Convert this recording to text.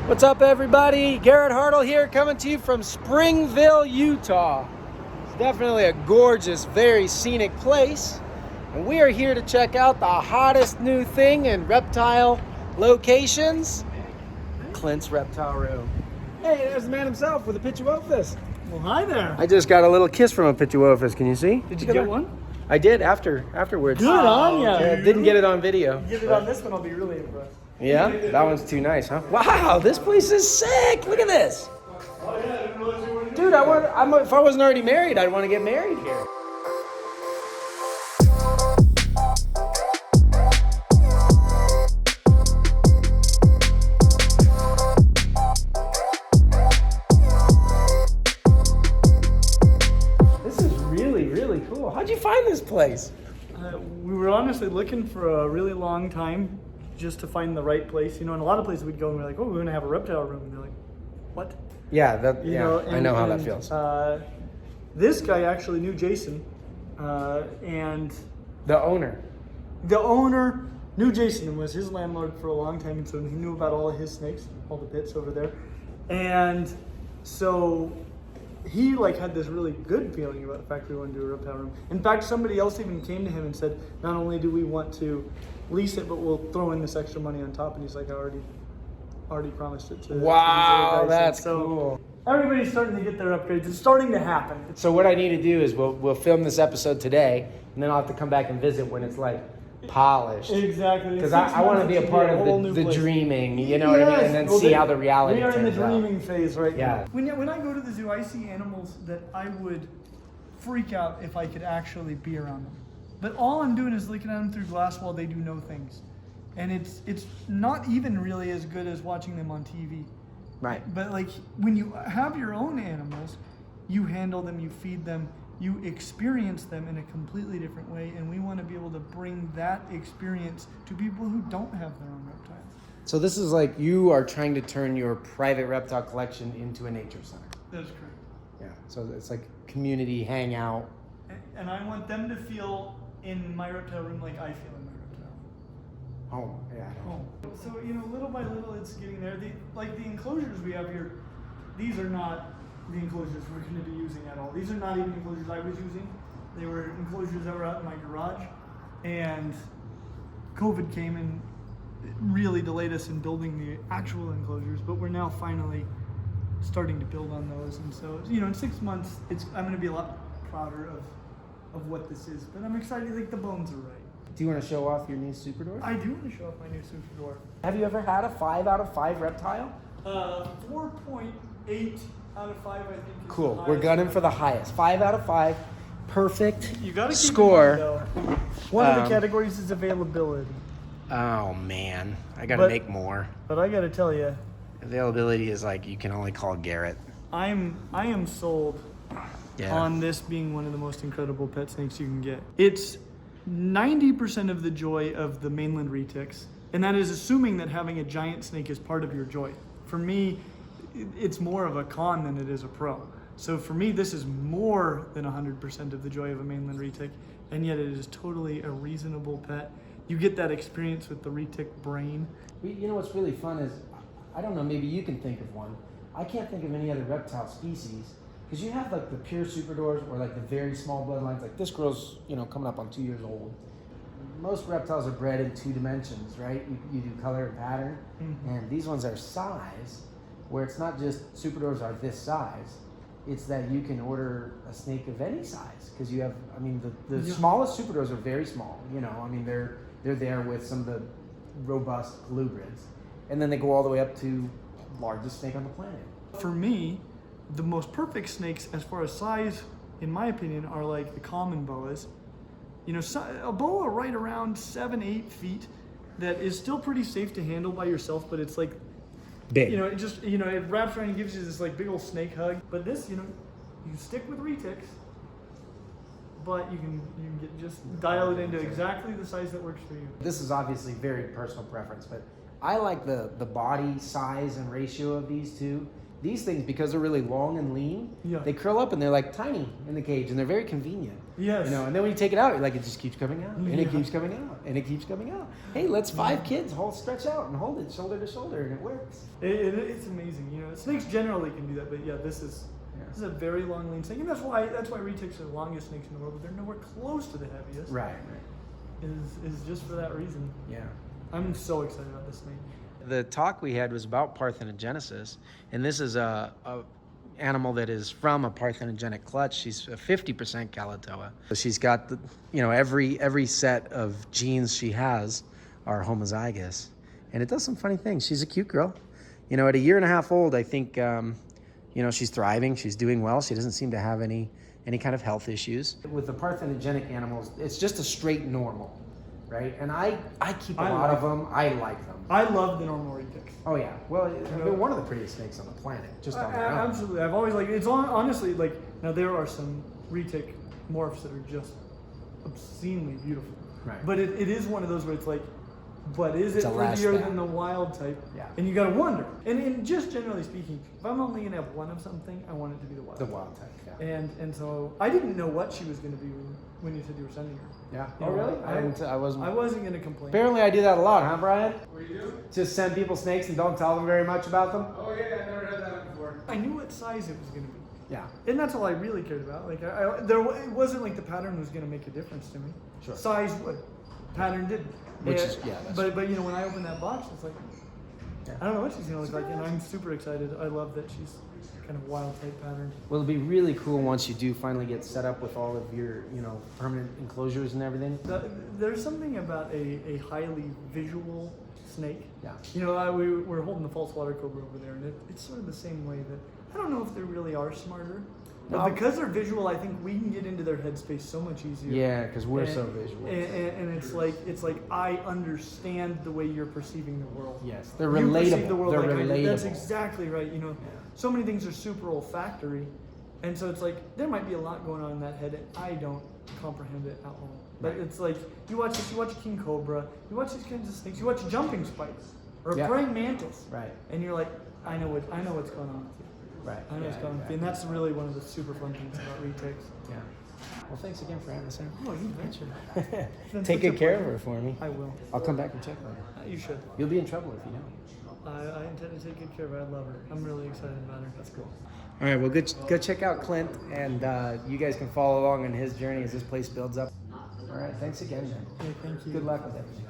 What's up, everybody? Garrett Hartle here, coming to you from Springville, Utah. It's definitely a gorgeous, very scenic place. And we are here to check out the hottest new thing in reptile locations, Clint's Reptile Room. Hey, there's the man himself with a Pituophis. Well, hi there. I just got a little kiss from a Pituophis. Can you see? Did you get one? I did afterwards. Good on ya. Yeah, didn't get it on video. You get it on this one, I'll be really impressed. Yeah? That one's too nice, huh? Wow, this place is sick. Look at this. Dude, if I wasn't already married, I'd want to get married here. This is really, really cool. How'd you find this place? We were honestly looking for a really long time just to find the right place. You know, in a lot of places we'd go and we're like, oh, we're going to have a reptile room. And they're like, what? Yeah, I know how that feels. This guy actually knew Jason, and The owner. the owner knew Jason and was his landlord for a long time, and so he knew about all of his snakes, all the pits over there. And so he had this really good feeling about the fact we wanted to do a reptile room. In fact, somebody else even came to him and said, not only do we want to lease it, but we'll throw in this extra money on top. And he's like, I already promised it to Wow, these other guys. that's And so cool. everybody's starting to get their upgrades. It's starting to happen. So what I need to do is we'll film this episode today, and then I'll have to come back and visit when it's polished. Exactly. Because I want to be a part of the dreaming, you know what I mean? And then see how the reality turns out. We are in the dreaming phase right Yeah. now. When I go to the zoo, I see animals that I would freak out if I could actually be around them. But all I'm doing is looking at them through glass while they do no things. And it's not even really as good as watching them on TV. Right. But when you have your own animals, you handle them, you feed them, you experience them in a completely different way, and we want to be able to bring that experience to people who don't have their own reptiles. So this is you are trying to turn your private reptile collection into a nature center. That's correct. Yeah. So it's community hangout. And I want them to feel in my reptile room like I feel in my reptile room. Home. Yeah. Home. So, little by little it's getting there. The enclosures we have here, these are not the enclosures we're going to be using at all. These are not even enclosures I was using. They were enclosures that were out in my garage. And COVID came and it really delayed us in building the actual enclosures, but we're now finally starting to build on those. And so, in 6 months, I'm going to be a lot prouder of what this is. But I'm excited, the bones are right. Do you want to show off your new Super Dwarf? I do want to show off my new Super Dwarf. Have you ever had a 5 out of 5 reptile? 4.8 out of 5, I think. Is Cool. the We're highest. gunning for the highest. 5 out of 5. Perfect You got to score. One of the categories is availability. Oh man, I gotta But- make more. But I got to tell you, Availability is you can only call Garrett. I am sold Yeah. on this being one of the most incredible pet snakes you can get. It's 90% of the joy of the mainland retics, and that is assuming that having a giant snake is part of your joy. For me, it's more of a con than it is a pro. So for me, this is more than 100% of the joy of a mainland retic, and yet it is totally a reasonable pet. You get that experience with the retic brain. You know what's really fun is, I don't know, maybe you can think of one. I can't think of any other reptile species, because you have the pure Super Dwarfs or the very small bloodlines. This girl's coming up on 2 years old. Most reptiles are bred in 2 dimensions, right? You do color and pattern, and these ones are size, where it's not just Super Dwarfs are this size. It's that you can order a snake of any size, because you have, the smallest Super Dwarfs are very small. They're there with some of the robust colubrids, and then they go all the way up to largest snake on the planet. For me, the most perfect snakes as far as size, in my opinion, are the common boas. A boa right around 7-8 feet that is still pretty safe to handle by yourself, but it's Big. It wraps around and gives you this big old snake hug. But this, you stick with retics, but you can just dial it into exactly the size that works for you. This is obviously very personal preference, but I like the body size and ratio of these two. These things, because they're really long and lean, Yeah. they curl up and they're like tiny in the cage, and they're very convenient. Yes. You know, and then when you take it out, you're like, it just keeps coming out, and it Yeah. keeps coming out, and it keeps coming out. Hey, let's 5 kids all stretch out and hold it shoulder to shoulder, and it works. It's amazing. You know, snakes generally can do that, but yeah, this is a very long, lean snake, and that's why retics are the longest snakes in the world, but they're nowhere close to the heaviest. Right. Is just for that reason. Yeah. I'm so excited about this snake. The talk we had was about parthenogenesis, and this is a animal that is from a parthenogenic clutch. She's a 50% Calatoa. So she's got the, you know, every set of genes she has are homozygous, and it does some funny things. She's a cute girl. You know, at 1.5 years old, I think, you know, she's thriving. She's doing well. She doesn't seem to have any kind of health issues. With the parthenogenic animals, it's just a straight normal, right? And I keep a lot of them. I like them. I love the normal retics. Oh yeah, well, they're one of the prettiest snakes on the planet, just on their own. Absolutely, I've always like it's honestly like now there are some retic morphs that are just obscenely beautiful. Right. But it is one of those where it's like, but is it a last prettier step. than the wild type? Yeah. And you gotta wonder. And just generally speaking, if I'm only gonna have one of something, I want it to be the wild. The wild type, yeah. And so I didn't know what she was gonna be when you said you were sending her. Yeah. You Oh know, really? I wasn't. I wasn't gonna complain. Apparently, I do that a lot, huh, Brian? What do you do? Just send people snakes and don't tell them very much about them. Oh yeah, I never heard that before. I knew what size it was gonna be. Yeah. And that's all I really cared about. Like, it wasn't like the pattern was going to make a difference to me. Sure. Size would, pattern didn't. Which is that's but you know, when I opened that box, it's like, Yeah. I don't know what she's going to look like, and I'm super excited. I love that she's kind of wild type pattern. Well, it'll be really cool once you do finally get set up with all of your, you know, permanent enclosures and everything. There's something about a highly visual snake. Yeah. You know, we're holding the false water cobra over there, and it's sort of the same way that I don't know if they really are smarter, but No. because they're visual, I think we can get into their headspace so much easier. Yeah, because we're so visual. And it's like I understand the way you're perceiving the world. Yes, they're You perceive relatable. the world They're like I do. relatable. That's exactly right. You know, Yeah. so many things are super olfactory, and so it's like there might be a lot going on in that head, and I don't comprehend it at all. But Right. it's like you watch this, you watch a king cobra, you watch these kinds of snakes, you watch jumping spikes or a Yeah. praying mantis, Right. and you're like, I know what's going on with you. Right. I know what's going on with you, and that's really one of the super fun things about retics. Yeah. Well, thanks again for having us in. Oh, you betcha. Been Take such a good care of pleasure. her for me. I will. I'll come back and check on her. You should. You'll be in trouble if you don't. I intend to take good care of her. I love her. I'm really excited about her. That's cool. All right, well, go check out Clint, and you guys can follow along on his journey as this place builds up. All right, thanks again, man. Yeah, thank you. Good luck with everything.